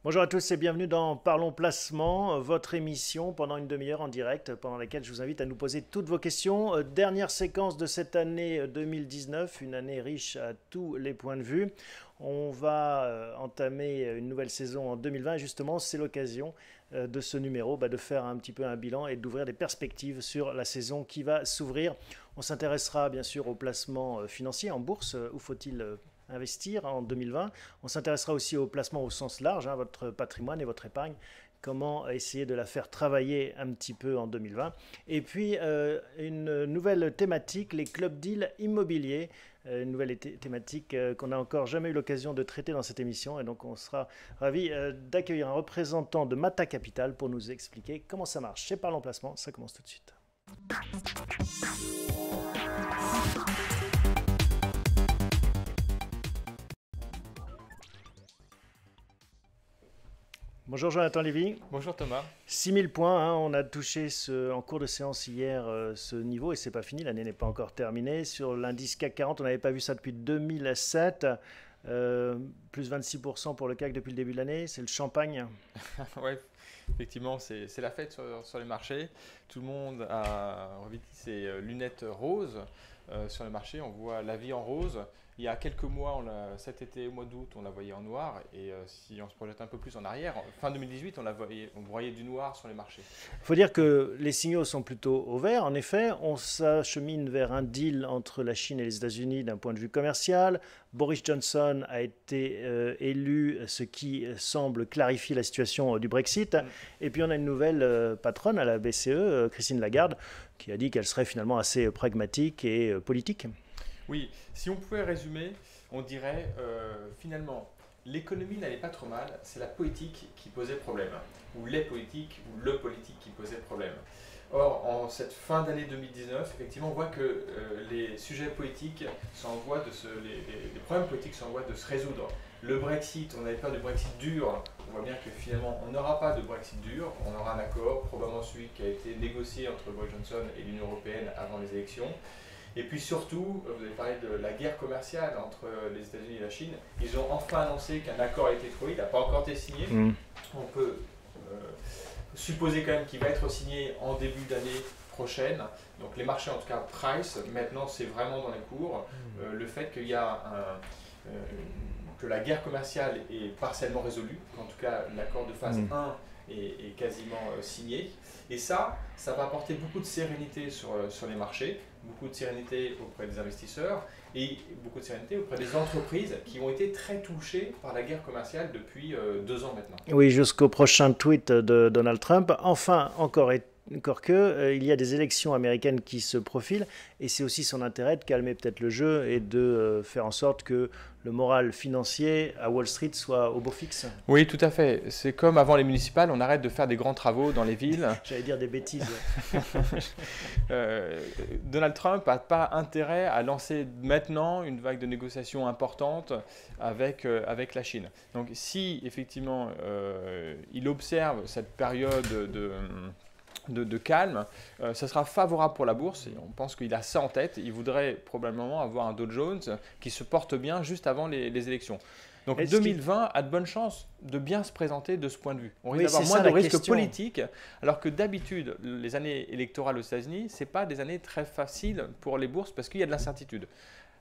Bonjour à tous et bienvenue dans Parlons Placement, votre émission pendant une demi-heure en direct, pendant laquelle je vous invite à nous poser toutes vos questions. Dernière séquence de cette année 2019, une année riche à tous les points de vue. On va entamer une nouvelle saison en 2020 et justement c'est l'occasion de ce numéro de faire un petit peu un bilan et d'ouvrir des perspectives sur la saison qui va s'ouvrir. On s'intéressera bien sûr au placement financier en bourse, où faut-il investir en 2020. On s'intéressera aussi au placement au sens large, votre patrimoine et votre épargne, comment essayer de la faire travailler un petit peu en 2020. Et puis une nouvelle thématique, les club deals immobiliers, une nouvelle thématique qu'on n'a encore jamais eu l'occasion de traiter dans cette émission. Et donc on sera ravi d'accueillir un représentant de Mata Capital pour nous expliquer comment ça marche. C'est Parlons Placement, ça commence tout de suite. Bonjour Jonathan Lévy. Bonjour Thomas. 6000 points, on a touché en cours de séance hier ce niveau et c'est pas fini, l'année n'est pas encore terminée. Sur l'indice CAC 40, on n'avait pas vu ça depuis 2007, plus 26% pour le CAC depuis le début de l'année, c'est le champagne. Oui, effectivement, c'est la fête sur les marchés. Tout le monde a revêtu ses lunettes roses sur les marchés. On voit la vie en rose. Il y a quelques mois, cet été, au mois d'août, on la voyait en noir. Et si on se projette un peu plus en arrière, fin 2018, on voyait du noir sur les marchés. Il faut dire que les signaux sont plutôt au vert. En effet, on s'achemine vers un deal entre la Chine et les États-Unis d'un point de vue commercial. Boris Johnson a été élu, ce qui semble clarifier la situation du Brexit. Et puis on a une nouvelle patronne à la BCE, Christine Lagarde, qui a dit qu'elle serait finalement assez pragmatique et politique. Oui, si on pouvait résumer, on dirait finalement l'économie n'allait pas trop mal, c'est la politique qui posait problème, ou les politiques, ou le politique qui posait problème. Or, en cette fin d'année 2019, effectivement, on voit que les sujets politiques les problèmes politiques sont en voie de se résoudre. Le Brexit, on avait peur du Brexit dur, on voit bien que finalement on n'aura pas de Brexit dur, on aura un accord, probablement celui qui a été négocié entre Boris Johnson et l'Union européenne avant les élections. Et puis surtout, vous avez parlé de la guerre commerciale entre les États-Unis et la Chine. Ils ont enfin annoncé qu'un accord a été trouvé, il n'a pas encore été signé. On peut supposer quand même qu'il va être signé en début d'année prochaine. Donc les marchés, en tout cas price, maintenant c'est vraiment dans les cours. Le fait qu'il y a que la guerre commerciale est partiellement résolue, qu'en tout cas l'accord de phase 1 est quasiment signé. Et ça va apporter beaucoup de sérénité sur les marchés, beaucoup de sérénité auprès des investisseurs et beaucoup de sérénité auprès des entreprises qui ont été très touchées par la guerre commerciale depuis 2 ans maintenant. Oui, jusqu'au prochain tweet de Donald Trump. Enfin, encore que, il y a des élections américaines qui se profilent et c'est aussi son intérêt de calmer peut-être le jeu et de faire en sorte que le moral financier à Wall Street soit au beau fixe. Oui, tout à fait. C'est comme avant les municipales, on arrête de faire des grands travaux dans les villes. J'allais dire des bêtises. Donald Trump n'a pas intérêt à lancer maintenant une vague de négociations importante avec la Chine. Donc si effectivement il observe cette période de calme, ça sera favorable pour la bourse et on pense qu'il a ça en tête. Il voudrait probablement avoir un Dow Jones qui se porte bien juste avant les élections. Donc 2020 a de bonnes chances de bien se présenter de ce point de vue. On risque d'avoir moins de risques politiques, alors que d'habitude, les années électorales aux États-Unis, ce n'est pas des années très faciles pour les bourses parce qu'il y a de l'incertitude.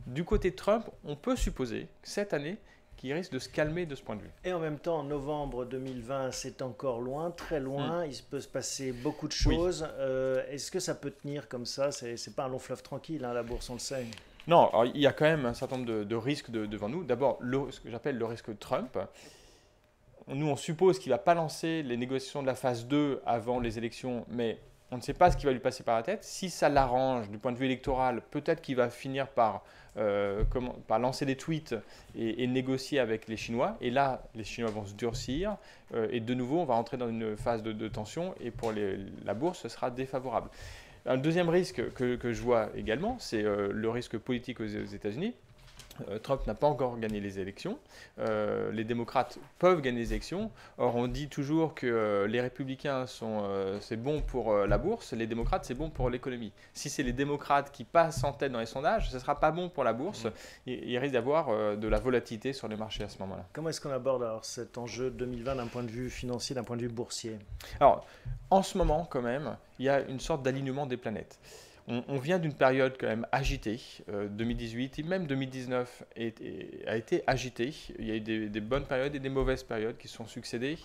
Du côté de Trump, on peut supposer que cette année, qui risque de se calmer de ce point de vue. Et en même temps, en novembre 2020, c'est encore loin, très loin. Il peut se passer beaucoup de choses. Oui. Est-ce que ça peut tenir comme ça? C'est pas un long fleuve tranquille, la bourse, on le sait. Non, alors, il y a quand même un certain nombre de risques devant nous. D'abord, ce que j'appelle le risque Trump. Nous, on suppose qu'il ne va pas lancer les négociations de la phase 2 avant les élections, mais on ne sait pas ce qui va lui passer par la tête. Si ça l'arrange du point de vue électoral, peut-être qu'il va finir par lancer des tweets et négocier avec les Chinois. Et là, les Chinois vont se durcir. Et de nouveau, on va rentrer dans une phase de tension. Et pour la bourse, ce sera défavorable. Un deuxième risque que je vois également, c'est le risque politique aux États-Unis. Trump n'a pas encore gagné les élections. Les démocrates peuvent gagner les élections. Or, on dit toujours que les républicains, c'est bon pour la bourse, les démocrates, c'est bon pour l'économie. Si c'est les démocrates qui passent en tête dans les sondages, ce ne sera pas bon pour la bourse. Il risque d'avoir de la volatilité sur les marchés à ce moment-là. Comment est-ce qu'on aborde alors cet enjeu 2020 d'un point de vue financier, d'un point de vue boursier? Alors, en ce moment, quand même, il y a une sorte d'alignement des planètes. On vient d'une période quand même agitée, 2018 et même 2019 a été agitée. Il y a eu des bonnes périodes et des mauvaises périodes qui se sont succédées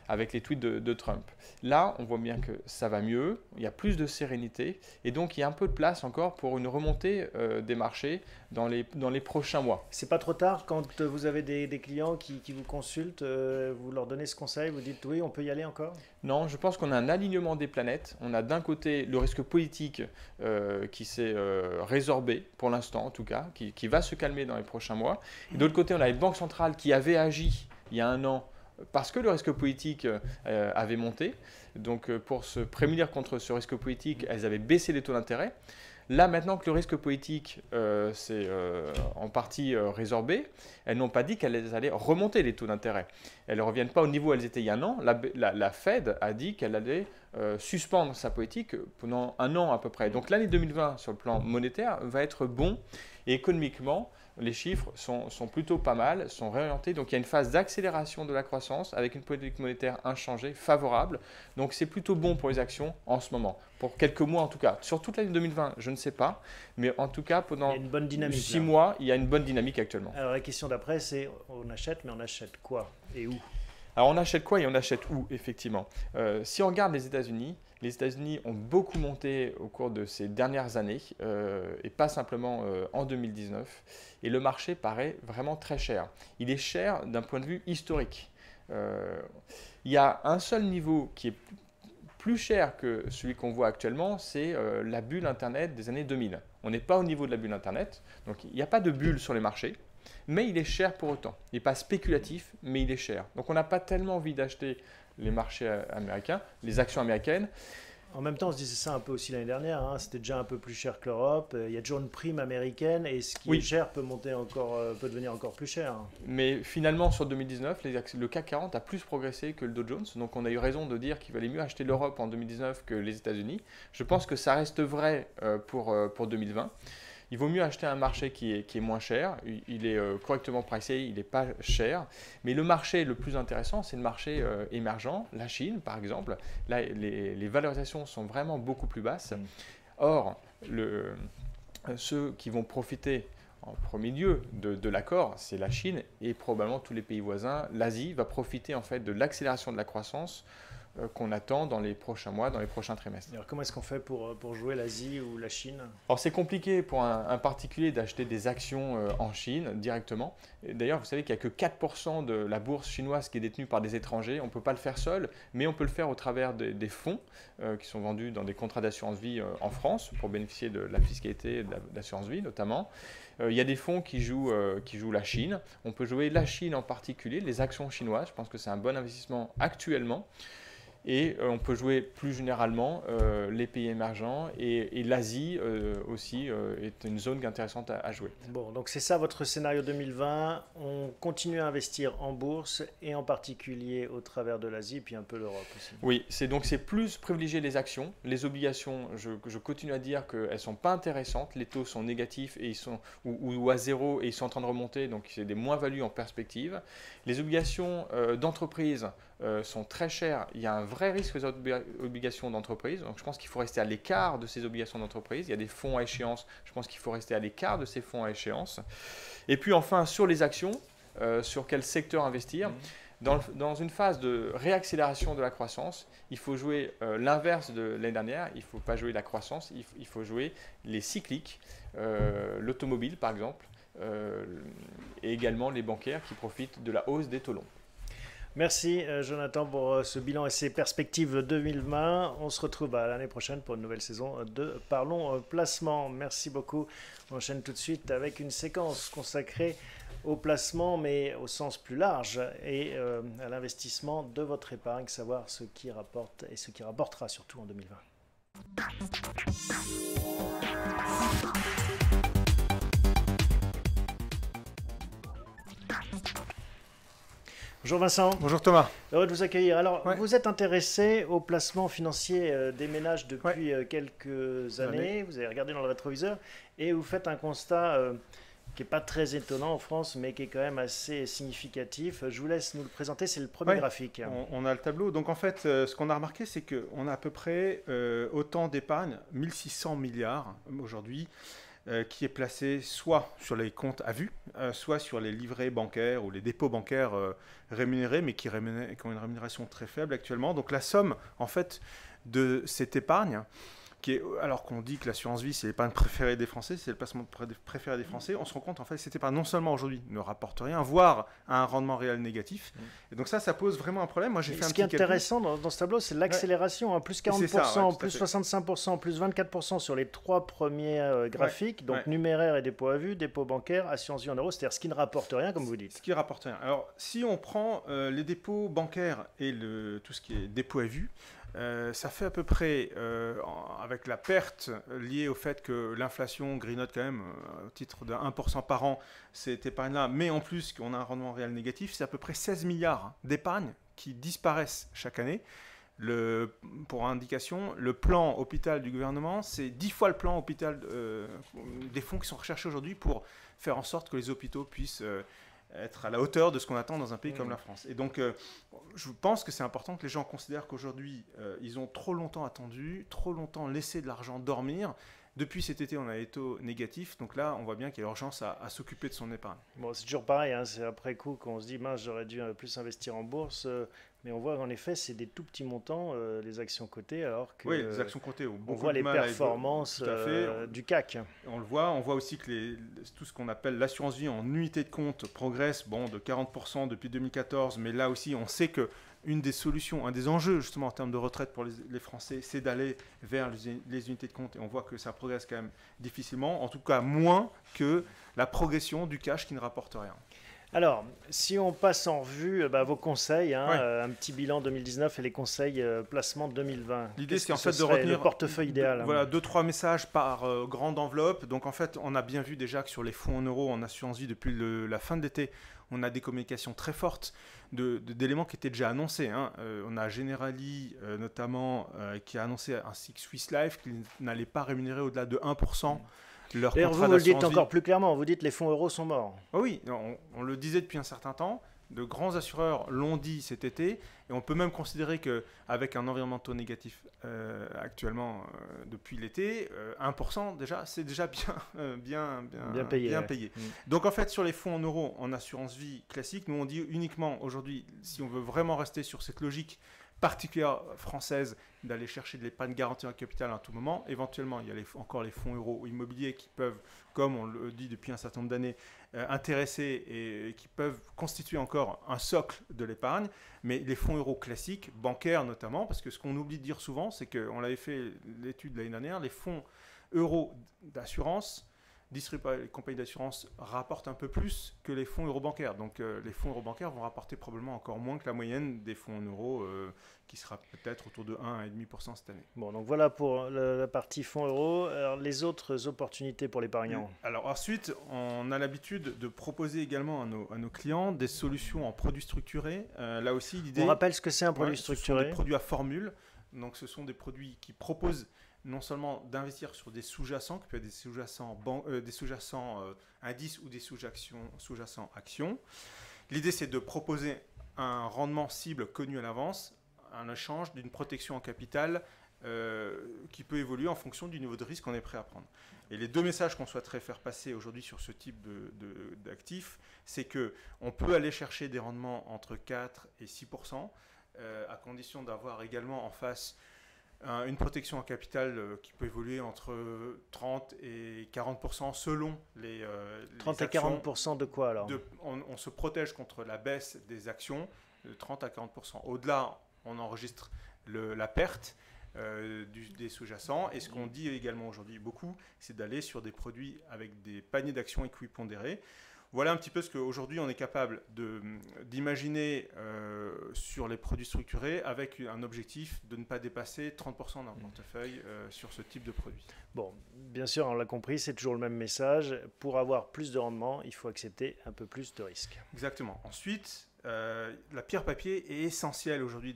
avec les tweets de Trump. Là, on voit bien que ça va mieux, il y a plus de sérénité et donc il y a un peu de place encore pour une remontée des marchés dans les prochains mois. C'est pas trop tard quand vous avez des clients qui vous consultent, vous leur donnez ce conseil, vous dites oui, on peut y aller encore? Non, je pense qu'on a un alignement des planètes. On a d'un côté le risque politique qui s'est résorbé, pour l'instant en tout cas, qui va se calmer dans les prochains mois. Et de l'autre côté, on a les banques centrales qui avaient agi il y a un an parce que le risque politique avait monté. Donc pour se prémunir contre ce risque politique, elles avaient baissé les taux d'intérêt. Là, maintenant que le risque politique s'est en partie résorbé, elles n'ont pas dit qu'elles allaient remonter les taux d'intérêt. Elles ne reviennent pas au niveau où elles étaient il y a un an. La Fed a dit qu'elle allait suspendre sa politique pendant un an à peu près. Donc l'année 2020, sur le plan monétaire, va être bon. Et économiquement, les chiffres sont plutôt pas mal, sont réorientés. Donc il y a une phase d'accélération de la croissance avec une politique monétaire inchangée, favorable. Donc c'est plutôt bon pour les actions en ce moment, pour quelques mois en tout cas. Sur toute l'année 2020, je ne sais pas, mais en tout cas pendant 6 mois, il y a une bonne dynamique actuellement. Alors la question d'après, c'est on achète, mais on achète quoi et où? Alors on achète quoi et on achète où, effectivement? Si on regarde les États-Unis ont beaucoup monté au cours de ces dernières années et pas simplement en 2019. Et le marché paraît vraiment très cher. Il est cher d'un point de vue historique. Il y a un seul niveau qui est plus cher que celui qu'on voit actuellement, c'est la bulle Internet des années 2000. On n'est pas au niveau de la bulle Internet, donc il n'y a pas de bulle sur les marchés. Mais il est cher pour autant. Il n'est pas spéculatif, mais il est cher. Donc on n'a pas tellement envie d'acheter les marchés américains, les actions américaines. En même temps, on se disait ça un peu aussi l'année dernière, hein. C'était déjà un peu plus cher que l'Europe. Il y a toujours une prime américaine et ce qui est cher peut devenir encore plus cher. Mais finalement, sur 2019, le CAC 40 a plus progressé que le Dow Jones. Donc on a eu raison de dire qu'il valait mieux acheter l'Europe en 2019 que les États-Unis. Je pense que ça reste vrai pour 2020. Il vaut mieux acheter un marché qui est moins cher, il est correctement pricé, il n'est pas cher. Mais le marché le plus intéressant, c'est le marché émergent, la Chine par exemple. Là, les valorisations sont vraiment beaucoup plus basses. Or, ceux qui vont profiter en premier lieu de l'accord, c'est la Chine et probablement tous les pays voisins. L'Asie va profiter en fait de l'accélération de la croissance qu'on attend dans les prochains mois, dans les prochains trimestres. Alors comment est-ce qu'on fait pour jouer l'Asie ou la Chine? Alors c'est compliqué pour un particulier d'acheter des actions en Chine directement. D'ailleurs, vous savez qu'il n'y a que 4% de la bourse chinoise qui est détenue par des étrangers. On ne peut pas le faire seul, mais on peut le faire au travers des fonds qui sont vendus dans des contrats d'assurance vie en France pour bénéficier de la fiscalité de l'assurance vie notamment. Il y a des fonds qui jouent la Chine. On peut jouer la Chine en particulier, les actions chinoises. Je pense que c'est un bon investissement actuellement. Et on peut jouer plus généralement les pays émergents et l'Asie aussi est une zone intéressante à jouer. Bon, donc c'est ça votre scénario 2020. On continue à investir en bourse et en particulier au travers de l'Asie, puis un peu l'Europe aussi. Oui, c'est plus privilégier les actions. Les obligations, je continue à dire qu'elles ne sont pas intéressantes. Les taux sont négatifs et ou à zéro et ils sont en train de remonter, donc c'est des moins-values en perspective. Les obligations d'entreprise sont très chères. Il y a un vrai risque sur les obligations d'entreprise. Donc je pense qu'il faut rester à l'écart de ces obligations d'entreprise. Il y a des fonds à échéance. Je pense qu'il faut rester à l'écart de ces fonds à échéance. Et puis enfin, sur les actions, sur quel secteur investir. Dans une phase de réaccélération de la croissance, il faut jouer l'inverse de l'année dernière. Il ne faut pas jouer la croissance, il faut jouer les cycliques, l'automobile par exemple, et également les bancaires qui profitent de la hausse des taux longs. Merci Jonathan pour ce bilan et ces perspectives 2020. On se retrouve l'année prochaine pour une nouvelle saison de Parlons Placement. Merci beaucoup. On enchaîne tout de suite avec une séquence consacrée au placement, mais au sens plus large, et à l'investissement de votre épargne, savoir ce qui rapporte et ce qui rapportera surtout en 2020. Bonjour Vincent. Bonjour Thomas. Heureux de vous accueillir. Alors, Ouais. vous êtes intéressé au placement financier des ménages depuis Ouais. quelques années. Vous avez regardé dans le rétroviseur et vous faites un constat qui n'est pas très étonnant en France, mais qui est quand même assez significatif. Je vous laisse nous le présenter. C'est le premier Ouais. graphique. On a le tableau. Donc en fait, ce qu'on a remarqué, c'est qu'on a à peu près autant d'épargne, 1600 milliards aujourd'hui, qui est placé soit sur les comptes à vue, soit sur les livrets bancaires ou les dépôts bancaires rémunérés, mais qui ont une rémunération très faible actuellement. Donc la somme, en fait, de cette épargne, alors qu'on dit que l'assurance vie, c'est l'épargne préférée des Français, c'est le placement préféré des Français, on se rend compte en fait que cette épargne non seulement aujourd'hui ne rapporte rien, voire a un rendement réel négatif. Et donc ça pose vraiment un problème. Moi, j'ai fait un Ce qui est petit calcul. intéressant dans ce tableau, c'est l'accélération. Hein, plus 40%, C'est ça, ouais, tout à plus fait. 65%, plus 24% sur les trois premiers graphiques. Donc ouais. numéraire et dépôt à vue, dépôt bancaire, assurance vie en euros, c'est-à-dire ce qui ne rapporte rien, comme vous dites. Ce qui rapporte rien. Alors, si on prend les dépôts bancaires et tout ce qui est dépôt à vue, ça fait à peu près, avec la perte liée au fait que l'inflation grignote quand même au titre de 1% par an cette épargne-là, mais en plus qu'on a un rendement réel négatif, c'est à peu près 16 milliards d'épargne qui disparaissent chaque année. Pour indication, le plan hôpital du gouvernement, c'est 10 fois le plan hôpital des fonds qui sont recherchés aujourd'hui pour faire en sorte que les hôpitaux puissent être à la hauteur de ce qu'on attend dans un pays comme la France. Et donc, je pense que c'est important que les gens considèrent qu'aujourd'hui, ils ont trop longtemps attendu, trop longtemps laissé de l'argent dormir. Depuis cet été, on a des taux négatifs. Donc là, on voit bien qu'il y a urgence à s'occuper de son épargne. Bon, c'est toujours pareil, hein, c'est après coup qu'on se dit, mince, j'aurais dû plus investir en bourse. Mais on voit qu'en effet, c'est des tout petits montants, les actions cotées, alors que Oui, les actions cotées ont on beaucoup voit de les mal performances tout à fait. du CAC. On le voit. On voit aussi que tout ce qu'on appelle l'assurance vie en unité de compte progresse de 40% depuis 2014. Mais là aussi, on sait que une des solutions, un des enjeux justement en termes de retraite pour les Français, c'est d'aller vers les unités de compte. Et on voit que ça progresse quand même difficilement, en tout cas moins que la progression du cash qui ne rapporte rien. Alors, si on passe en revue vos conseils, hein, Ouais. un petit bilan 2019 et les conseils placement 2020. L'idée, c'est en Qu'est-ce que fait ce de serait retenir le portefeuille idéal. Voilà, 2-3 messages par grande enveloppe. Donc en fait, on a bien vu déjà que sur les fonds en euros en assurance vie depuis la fin de l'été, on a des communications très fortes d'éléments qui étaient déjà annoncés. Hein. On a Generali notamment qui a annoncé ainsi que Swiss Life qu'ils n'allaient pas rémunérer au-delà de 1% leur D'ailleurs, contrat vous le dites d'assurance vie. encore plus clairement, vous dites les fonds euros sont morts. Ah oui, on le disait depuis un certain temps. De grands assureurs l'ont dit cet été, et on peut même considérer qu'avec un environnement de taux négatif actuellement depuis l'été, 1% déjà, c'est déjà bien payé. bien Ouais. payé. Donc en fait, sur les fonds en euros en assurance vie classique, nous on dit uniquement aujourd'hui, si on veut vraiment rester sur cette logique particulière française d'aller chercher de l'épargne garantie en capital à tout moment. Éventuellement, il y a encore les fonds euros immobiliers qui peuvent, comme on le dit depuis un certain nombre d'années, intéresser et qui peuvent constituer encore un socle de l'épargne. Mais les fonds euros classiques, bancaires notamment, parce que ce qu'on oublie de dire souvent, c'est qu'on l'avait fait l'étude l'année dernière, les fonds euros d'assurance distribués par les compagnies d'assurance rapportent un peu plus que les fonds euro bancaires. Donc les fonds euro bancaires vont rapporter probablement encore moins que la moyenne des fonds en euros qui sera peut-être autour de 1,5% cette année. Bon, donc voilà pour la partie fonds euros. Alors, les autres opportunités pour l'épargnant. Alors ensuite, on a l'habitude de proposer également à nos clients des solutions en produits structurés. Là aussi, l'idée... On rappelle ce que c'est un produit structuré. Ce sont des produits à formule. Donc ce sont des produits qui proposent non seulement d'investir sur des sous-jacents, qui peuvent être des sous-jacents indices ou des sous-jacents actions. L'idée, c'est de proposer un rendement cible connu à l'avance, un échange d'une protection en capital qui peut évoluer en fonction du niveau de risque qu'on est prêt à prendre. Et les deux messages qu'on souhaiterait faire passer aujourd'hui sur ce type d'actifs, c'est qu'on peut aller chercher des rendements entre 4 et 6%, à condition d'avoir également en face une protection en capital qui peut évoluer entre 30 et 40% selon les 30 les et 40% de quoi alors on se protège contre la baisse des actions de 30 à 40%. Au-delà, on enregistre la perte des sous-jacents. Et ce qu'on dit également aujourd'hui beaucoup, c'est d'aller sur des produits avec des paniers d'actions équipondérés. Voilà un petit peu ce qu'aujourd'hui on est capable d'imaginer sur les produits structurés avec un objectif de ne pas dépasser 30% d'un portefeuille sur ce type de produit. Bon, bien sûr, on l'a compris, c'est toujours le même message. Pour avoir plus de rendement, il faut accepter un peu plus de risques. Exactement. Ensuite, la pierre papier est essentielle aujourd'hui,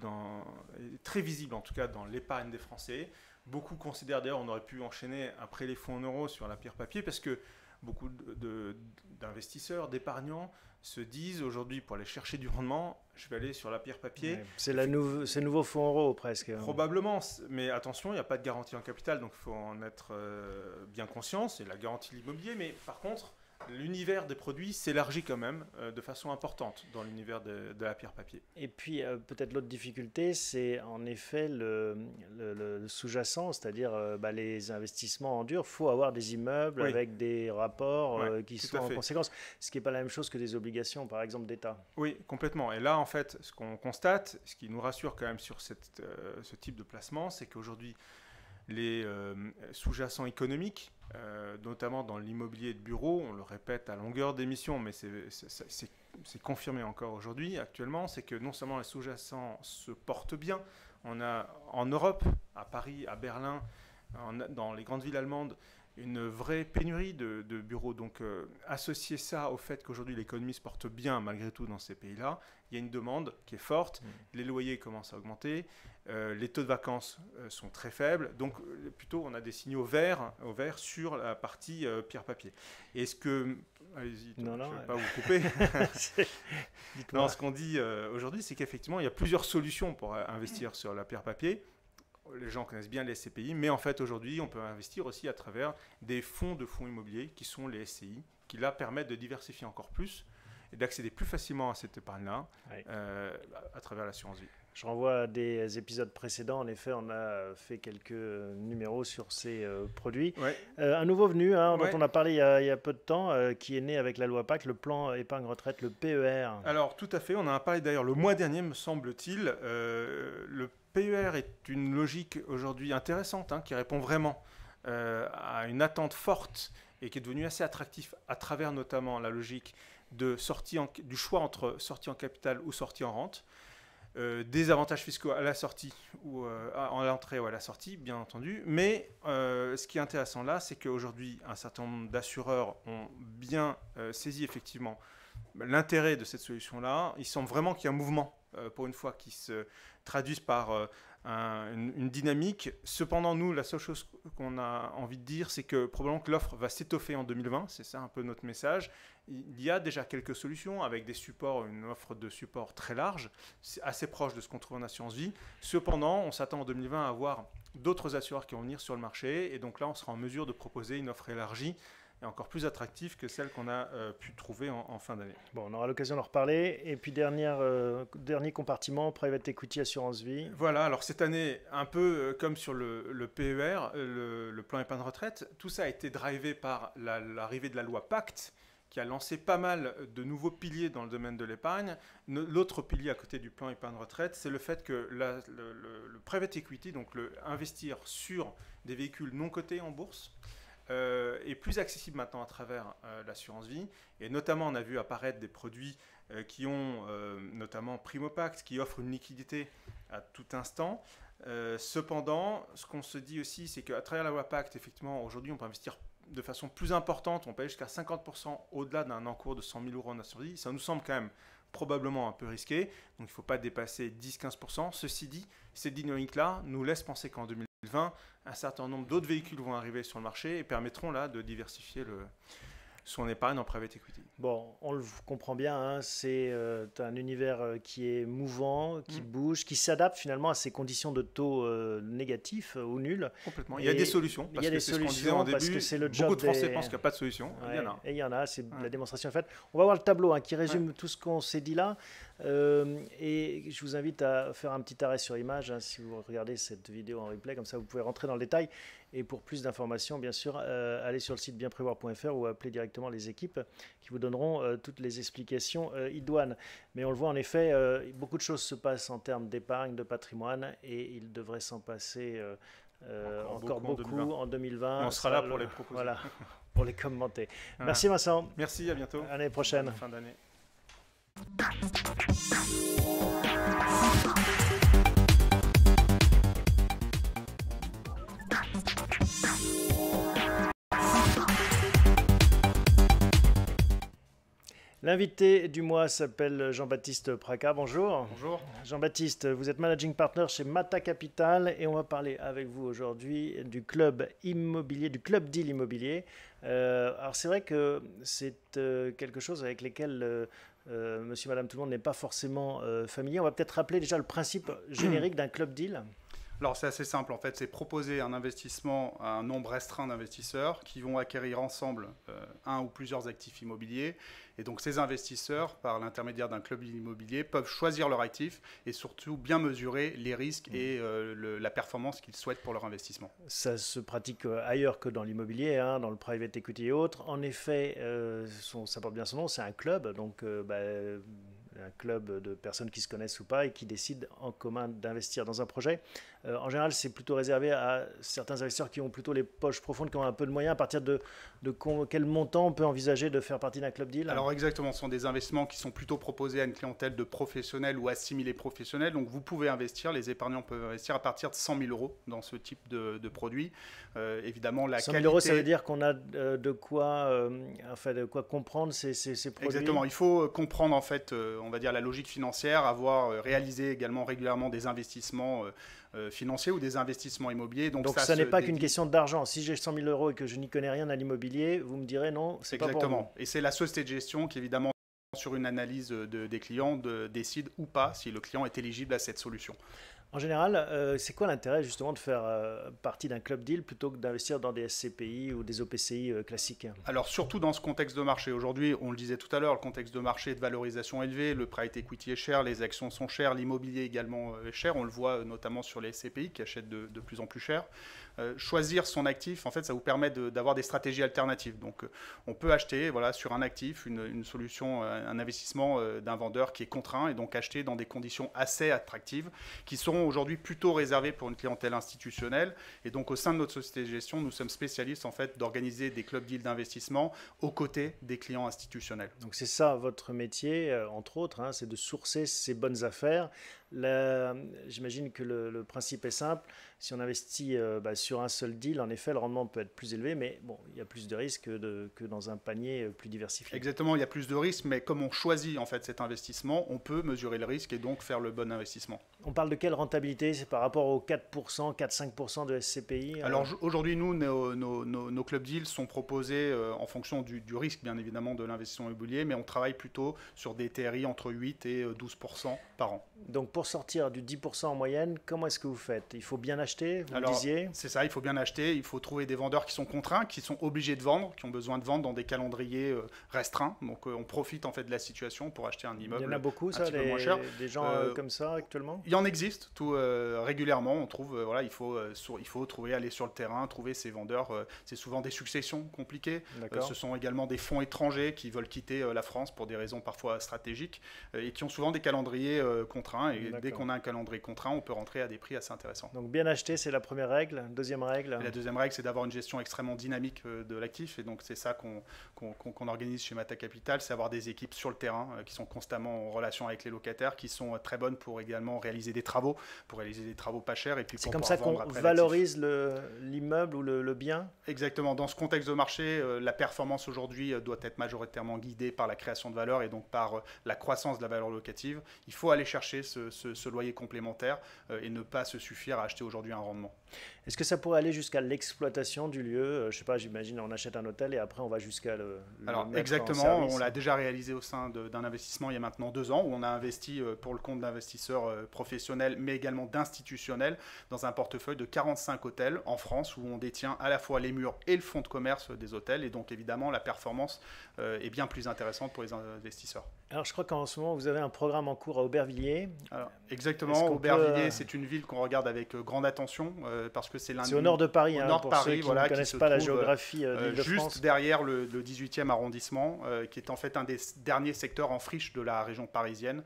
très visible en tout cas dans l'épargne des Français. Beaucoup considèrent d'ailleurs, on aurait pu enchaîner après les fonds en euros sur la pierre papier, parce que beaucoup d'investisseurs, d'épargnants se disent aujourd'hui, pour aller chercher du rendement, je vais aller sur la pierre papier. Ouais, c'est le nouveau fonds euro presque. Probablement, mais attention, il n'y a pas de garantie en capital, donc il faut en être bien conscient. C'est la garantie de l'immobilier, mais par contre, l'univers des produits s'élargit quand même de façon importante dans l'univers de la pierre papier. Et puis peut-être l'autre difficulté, c'est en effet le sous-jacent, c'est-à-dire les investissements en dur. Il faut avoir des immeubles avec des rapports qui sont en conséquence, ce qui n'est pas la même chose que des obligations, par exemple, d'État. Oui, complètement. Et là, en fait, ce qu'on constate, ce qui nous rassure quand même sur ce type de placement, c'est qu'aujourd'hui, les sous-jacents économiques, notamment dans l'immobilier de bureau, on le répète à longueur d'émission, mais c'est confirmé encore aujourd'hui, actuellement, c'est que non seulement les sous-jacents se portent bien, on a en Europe, à Paris, à Berlin, dans les grandes villes allemandes, une vraie pénurie de bureaux. Donc associer ça au fait qu'aujourd'hui l'économie se porte bien malgré tout dans ces pays-là, il y a une demande qui est forte, les loyers commencent à augmenter, les taux de vacances sont très faibles, donc plutôt on a des signaux verts sur la partie pierre-papier. Est-ce que... Allez-y, je ne vais pas vous couper. Non, ce qu'on dit aujourd'hui, c'est qu'effectivement il y a plusieurs solutions pour investir sur la pierre-papier. Les gens connaissent bien les SCPI, mais en fait aujourd'hui on peut investir aussi à travers des fonds immobiliers qui sont les SCI, qui là permettent de diversifier encore plus et d'accéder plus facilement à cette épargne-là à travers l'assurance vie. Je renvoie à des épisodes précédents. En effet, on a fait quelques numéros sur ces produits. Un nouveau venu dont on a parlé il y a peu de temps, qui est né avec la loi Pacte, le plan épargne retraite, le PER. Alors tout à fait, on en a parlé d'ailleurs le mois dernier, me semble-t-il. Le PER est une logique aujourd'hui intéressante, qui répond vraiment à une attente forte et qui est devenue assez attractif à travers notamment la logique du choix entre sortie en capital ou sortie en rente. Des avantages fiscaux à la sortie ou à l'entrée ou à la sortie, bien entendu. Mais ce qui est intéressant là, c'est qu'aujourd'hui, un certain nombre d'assureurs ont bien saisi effectivement l'intérêt de cette solution-là. Il semble vraiment qu'il y a un mouvement, pour une fois, qui se traduise par une dynamique. Cependant, nous, la seule chose qu'on a envie de dire, c'est que probablement que l'offre va s'étoffer en 2020. C'est ça un peu notre message. Il y a déjà quelques solutions avec des supports, une offre de support très large, assez proche de ce qu'on trouve en assurance vie. Cependant, on s'attend en 2020 à avoir d'autres assureurs qui vont venir sur le marché. Et donc là, on sera en mesure de proposer une offre élargie et encore plus attractive que celle qu'on a pu trouver en fin d'année. Bon, on aura l'occasion d'en reparler. Et puis, dernier compartiment, Private Equity Assurance Vie. Voilà, alors cette année, un peu comme sur le PER, le plan épargne retraite, tout ça a été drivé par l'arrivée de la loi Pacte, qui a lancé pas mal de nouveaux piliers dans le domaine de l'épargne. L'autre pilier à côté du plan épargne retraite, c'est le fait que le private equity, donc investir sur des véhicules non cotés en bourse, est plus accessible maintenant à travers l'assurance vie. Et notamment, on a vu apparaître des produits qui ont notamment Primo Pacte, qui offrent une liquidité à tout instant. Cependant, ce qu'on se dit aussi, c'est qu'à travers la loi Pacte, effectivement, aujourd'hui, on peut investir de façon plus importante, on paye jusqu'à 50% au-delà d'un encours de 100 000 euros en assurance vie. Ça nous semble quand même probablement un peu risqué, donc il ne faut pas dépasser 10-15%. Ceci dit, cette dynamique-là nous laisse penser qu'en 2020, un certain nombre d'autres véhicules vont arriver sur le marché et permettront là de diversifier son épargne en private equity. Bon, on le comprend bien, c'est un univers qui est mouvant, qui bouge, qui s'adapte finalement à ces conditions de taux négatifs ou nuls. Complètement. Il y a des solutions, parce que c'est ce qu'on disait en début. Beaucoup de Français pensent qu'il n'y a pas de solution. Ouais, il y en a. Et il y en a, la démonstration est faite. On va voir le tableau qui résume tout ce qu'on s'est dit là. Et je vous invite à faire un petit arrêt sur image si vous regardez cette vidéo en replay, comme ça vous pouvez rentrer dans le détail. Et pour plus d'informations, bien sûr, allez sur le site bienprévoir.fr ou appelez directement les équipes qui vous donneront toutes les explications idoines. Mais on le voit en effet, beaucoup de choses se passent en termes d'épargne, de patrimoine, et il devrait s'en passer encore beaucoup en 2020. On sera là pour les proposer. Voilà, pour les commenter. Voilà. Merci Vincent. Merci, à bientôt. À l'année prochaine. Fin d'année. L'invité du mois s'appelle Jean-Baptiste Praca. Bonjour. Bonjour. Jean-Baptiste, vous êtes managing partner chez Mata Capital et on va parler avec vous aujourd'hui du club immobilier, du club deal immobilier. Alors c'est vrai que c'est quelque chose avec lequel monsieur, madame, tout le monde n'est pas forcément familier. On va peut-être rappeler déjà le principe générique d'un club deal. Alors c'est assez simple en fait, c'est proposer un investissement à un nombre restreint d'investisseurs qui vont acquérir ensemble un ou plusieurs actifs immobiliers. Et donc ces investisseurs, par l'intermédiaire d'un club immobilier, peuvent choisir leur actif et surtout bien mesurer les risques et la performance qu'ils souhaitent pour leur investissement. Ça se pratique ailleurs que dans l'immobilier, hein, dans le private equity et autres. En effet, ça porte bien son nom, c'est un club, donc un club de personnes qui se connaissent ou pas et qui décident en commun d'investir dans un projet. En général, c'est plutôt réservé à certains investisseurs qui ont plutôt les poches profondes, qui ont un peu de moyens. À partir de quel montant on peut envisager de faire partie d'un club deal? Alors exactement, ce sont des investissements qui sont plutôt proposés à une clientèle de professionnels ou assimilés professionnels. Donc vous pouvez investir, les épargnants peuvent investir à partir de 100 000 euros dans ce type de produit. Évidemment, la 100 000 euros, ça veut dire qu'on a de quoi comprendre ces produits. Exactement, il faut comprendre en fait, on va dire la logique financière, avoir réalisé également régulièrement des investissements financiers ou des investissements immobiliers. Donc ça n'est pas qu'une question d'argent. Si j'ai 100 000 euros et que je n'y connais rien à l'immobilier, vous me direz non, c'est pas pour vous. Exactement. Et c'est la société de gestion qui évidemment, sur une analyse des clients, décide ou pas si le client est éligible à cette solution. En général, c'est quoi l'intérêt justement de faire partie d'un club deal plutôt que d'investir dans des SCPI ou des OPCI classiques? Alors surtout dans ce contexte de marché. Aujourd'hui, on le disait tout à l'heure, le contexte de marché de valorisation élevée, le private equity est cher, les actions sont chères, l'immobilier également est cher. On le voit notamment sur les SCPI qui achètent de plus en plus cher. Choisir son actif, en fait, ça vous permet d'avoir des stratégies alternatives. Donc, on peut acheter sur un actif une solution, un investissement d'un vendeur qui est contraint et donc acheter dans des conditions assez attractives qui sont aujourd'hui plutôt réservées pour une clientèle institutionnelle. Et donc, au sein de notre société de gestion, nous sommes spécialistes en fait d'organiser des clubs deals d'investissement aux côtés des clients institutionnels. Donc, c'est ça votre métier, entre autres, hein, c'est de sourcer ces bonnes affaires. J'imagine que le principe est simple. Si on investit sur un seul deal, en effet, le rendement peut être plus élevé, mais bon, il y a plus de risques que dans un panier plus diversifié. Exactement, il y a plus de risques, mais comme on choisit en fait cet investissement, on peut mesurer le risque et donc faire le bon investissement. On parle de quelle rentabilité? C'est par rapport aux 4%, 4-5% de SCPI? Alors aujourd'hui, nous, nos club deals sont proposés en fonction du risque, bien évidemment, de l'investissement immobilier, mais on travaille plutôt sur des TRI entre 8 et 12% par an. Donc pour sortir du 10% en moyenne, comment est-ce que vous faites? Il faut bien acheter, vous le disiez? C'est ça, il faut bien acheter, il faut trouver des vendeurs qui sont contraints, qui sont obligés de vendre, qui ont besoin de vendre dans des calendriers restreints. Donc on profite en fait de la situation pour acheter un immeuble. Il y en a beaucoup, ça, moins cher. Des gens comme ça actuellement? Il y en existe régulièrement. On trouve, il faut trouver, aller sur le terrain, trouver ces vendeurs. C'est souvent des successions compliquées. Ce sont également des fonds étrangers qui veulent quitter la France pour des raisons parfois stratégiques et qui ont souvent des calendriers contraints. Et dès qu'on a un calendrier contraint, on peut rentrer à des prix assez intéressants. Donc bien acheter, c'est la première règle. Deuxième règle? Et la deuxième règle, c'est d'avoir une gestion extrêmement dynamique de l'actif. Et donc c'est ça qu'on organise chez Mata Capital, c'est avoir des équipes sur le terrain qui sont constamment en relation avec les locataires, qui sont très bonnes pour également réaliser des travaux, pas chers. Et puis c'est comme ça qu'on valorise l'immeuble ou le bien? Exactement. Dans ce contexte de marché, la performance aujourd'hui doit être majoritairement guidée par la création de valeur et donc par la croissance de la valeur locative. Il faut aller chercher ce loyer complémentaire et ne pas se suffire à acheter aujourd'hui un rendement. Est-ce que ça pourrait aller jusqu'à l'exploitation du lieu? Je ne sais pas, j'imagine on achète un hôtel et après on va jusqu'à le mettre exactement, en service. On l'a déjà réalisé au sein d'un investissement il y a maintenant 2 ans où on a investi pour le compte d'investisseurs professionnels mais également d'institutionnels dans un portefeuille de 45 hôtels en France où on détient à la fois les murs et le fonds de commerce des hôtels et donc évidemment la performance est bien plus intéressante pour les investisseurs. Alors je crois qu'en ce moment vous avez un programme en cours à Aubervilliers. Alors, exactement, Aubervilliers c'est une ville qu'on regarde avec grande attention parce que c'est au nord de Paris, au nord de Paris, ceux qui ne connaissent pas la géographie d'Île-de-France. Juste derrière le 18e arrondissement, qui est en fait un des derniers secteurs en friche de la région parisienne,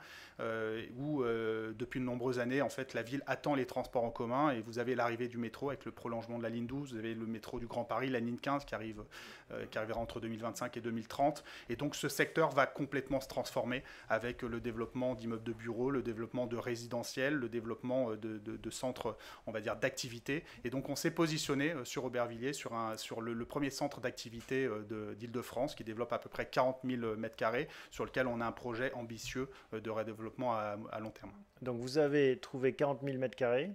où depuis de nombreuses années, en fait, la ville attend les transports en commun et vous avez l'arrivée du métro avec le prolongement de la ligne 12, vous avez le métro du Grand Paris, la ligne 15 qui arrivera entre 2025 et 2030. Et donc ce secteur va complètement se transformer avec le développement d'immeubles de bureaux, le développement de réseaux résidentiel, le développement de centres, on va dire, d'activité. Et donc on s'est positionné sur Aubervilliers, sur le premier centre d'activité d'Île-de-France qui développe à peu près 40 000 m², sur lequel on a un projet ambitieux de redéveloppement à long terme. Donc vous avez trouvé 40 000 m².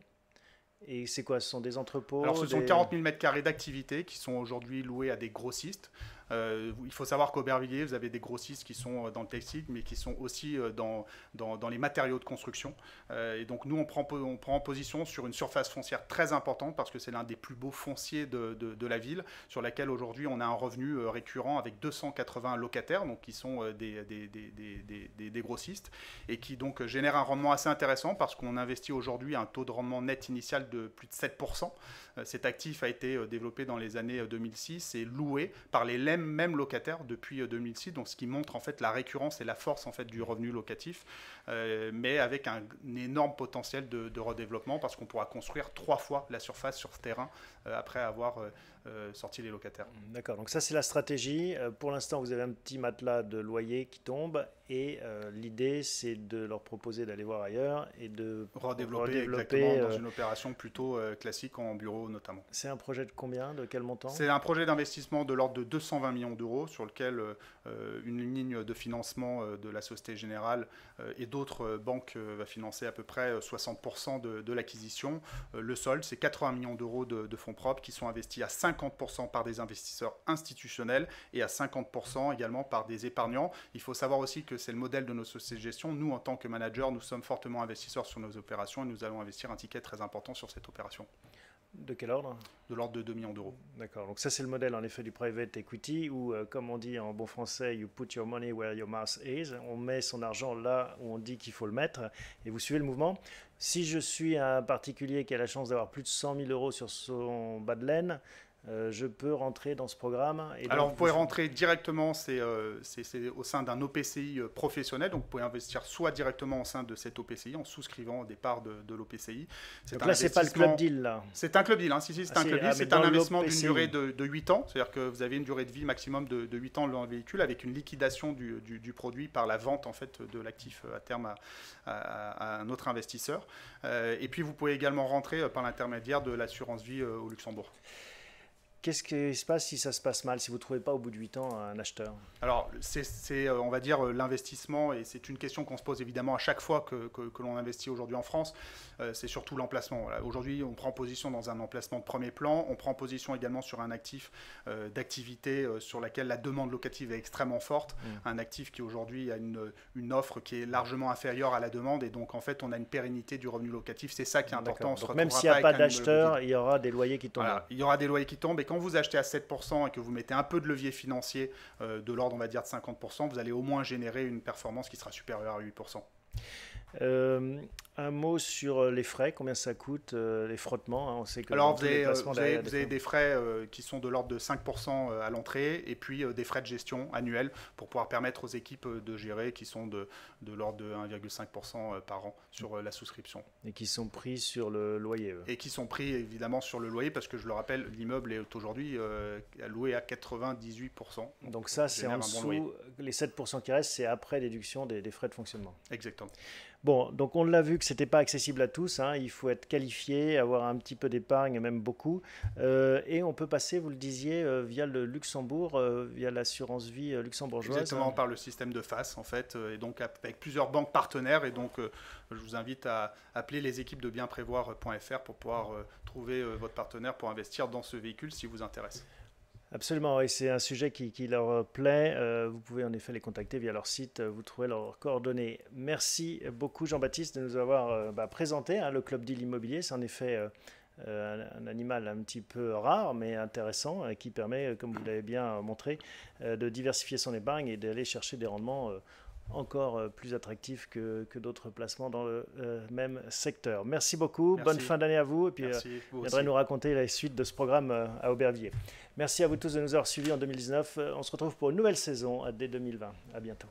Et c'est quoi? Ce sont des entrepôts? Alors ce sont 40 000 m² d'activité qui sont aujourd'hui loués à des grossistes. Il faut savoir qu'Aubervilliers, vous avez des grossistes qui sont dans le textile, mais qui sont aussi dans les matériaux de construction. Et donc nous, on prend en position sur une surface foncière très importante parce que c'est l'un des plus beaux fonciers de la ville, sur laquelle aujourd'hui on a un revenu récurrent avec 280 locataires, donc qui sont des grossistes, et qui donc génèrent un rendement assez intéressant parce qu'on investit aujourd'hui un taux de rendement net initial de plus de 7%. Cet actif a été développé dans les années 2006 et loué par les mêmes locataires depuis 2006, donc ce qui montre en fait la récurrence et la force en fait du revenu locatif, mais avec un énorme potentiel de redéveloppement parce qu'on pourra construire 3 fois la surface sur ce terrain après avoir sorti les locataires. D'accord, donc ça c'est la stratégie. Pour l'instant, vous avez un petit matelas de loyer qui tombe et l'idée c'est de leur proposer d'aller voir ailleurs et de redévelopper exactement dans une opération plutôt classique en bureau notamment. C'est un projet de combien? De quel montant? C'est un projet d'investissement de l'ordre de 220 millions d'euros sur lequel une ligne de financement de la Société Générale et d'autres banques va financer à peu près 60% de l'acquisition. Le solde, c'est 80 millions d'euros de fonds propres qui sont investis à 50% par des investisseurs institutionnels et à 50% également par des épargnants. Il faut savoir aussi que c'est le modèle de nos sociétés de gestion. Nous, en tant que managers, nous sommes fortement investisseurs sur nos opérations et nous allons investir un ticket très important sur cette opération. De quel ordre? De l'ordre de 2 millions d'euros. D'accord, donc ça c'est le modèle en effet du private equity où, comme on dit en bon français, you put your money where your mouth is, on met son argent là où on dit qu'il faut le mettre et vous suivez le mouvement. Si je suis un particulier qui a la chance d'avoir plus de 100 000 euros sur son bas de laine, je peux rentrer dans ce programme. Et alors vous pouvez rentrer directement, c'est au sein d'un OPCI professionnel, donc vous pouvez investir soit directement au sein de cet OPCI en souscrivant des parts de l'OPCI. Donc là c'est pas le club deal là. C'est un club deal, hein. C'est un club deal, c'est un investissement d'une durée de 8 ans, c'est-à-dire que vous avez une durée de vie maximum de 8 ans dans le véhicule avec une liquidation du produit par la vente en fait de l'actif à terme à un autre investisseur. Et puis vous pouvez également rentrer par l'intermédiaire de l'assurance vie au Luxembourg. Qu'est-ce qui se passe si ça se passe mal, si vous ne trouvez pas au bout de 8 ans un acheteur? Alors, c'est on va dire, l'investissement, et c'est une question qu'on se pose évidemment à chaque fois que l'on investit aujourd'hui en France, c'est surtout l'emplacement. Voilà. Aujourd'hui, on prend position dans un emplacement de premier plan, on prend position également sur un actif d'activité sur laquelle la demande locative est extrêmement forte, un actif qui aujourd'hui a une offre qui est largement inférieure à la demande, et donc en fait, on a une pérennité du revenu locatif, c'est ça qui est important. Donc, même s'il n'y a pas d'acheteur, il y aura des loyers qui tombent. Voilà, il y aura des loyers qui tombent, et quand vous achetez à 7% et que vous mettez un peu de levier financier de l'ordre, on va dire, de 50%, vous allez au moins générer une performance qui sera supérieure à 8%. Un mot sur les frais, combien ça coûte, les frottements, hein, on sait que alors vous avez des frais qui sont de l'ordre de 5% à l'entrée et puis des frais de gestion annuels pour pouvoir permettre aux équipes de gérer qui sont de l'ordre de 1,5% par an sur la souscription. Et qui sont pris sur le loyer. Et qui sont pris évidemment sur le loyer parce que je le rappelle, l'immeuble est aujourd'hui loué à 98%. Donc ça c'est en dessous, les 7% qui restent c'est après déduction des frais de fonctionnement. Exactement. Bon, donc on l'a vu que ce n'était pas accessible à tous, hein. Il faut être qualifié, avoir un petit peu d'épargne, même beaucoup. Et on peut passer, vous le disiez, via le Luxembourg, via l'assurance vie luxembourgeoise. Exactement, par le système de FAS en fait, et donc avec plusieurs banques partenaires. Et donc je vous invite à appeler les équipes de bienprévoir.fr pour pouvoir trouver votre partenaire pour investir dans ce véhicule si vous intéresse. Absolument, et c'est un sujet qui leur plaît. Vous pouvez en effet les contacter via leur site, vous trouvez leurs coordonnées. Merci beaucoup Jean-Baptiste de nous avoir présenté le Club Deal Immobilier. C'est en effet un animal un petit peu rare mais intéressant qui permet, comme vous l'avez bien montré, de diversifier son épargne et d'aller chercher des rendements encore plus attractif que d'autres placements dans le même secteur. Merci beaucoup, bonne fin d'année à vous et puis vous viendrez nous raconter la suite de ce programme à Aubervilliers. Merci à vous tous de nous avoir suivis en 2019. On se retrouve pour une nouvelle saison dès 2020. À bientôt.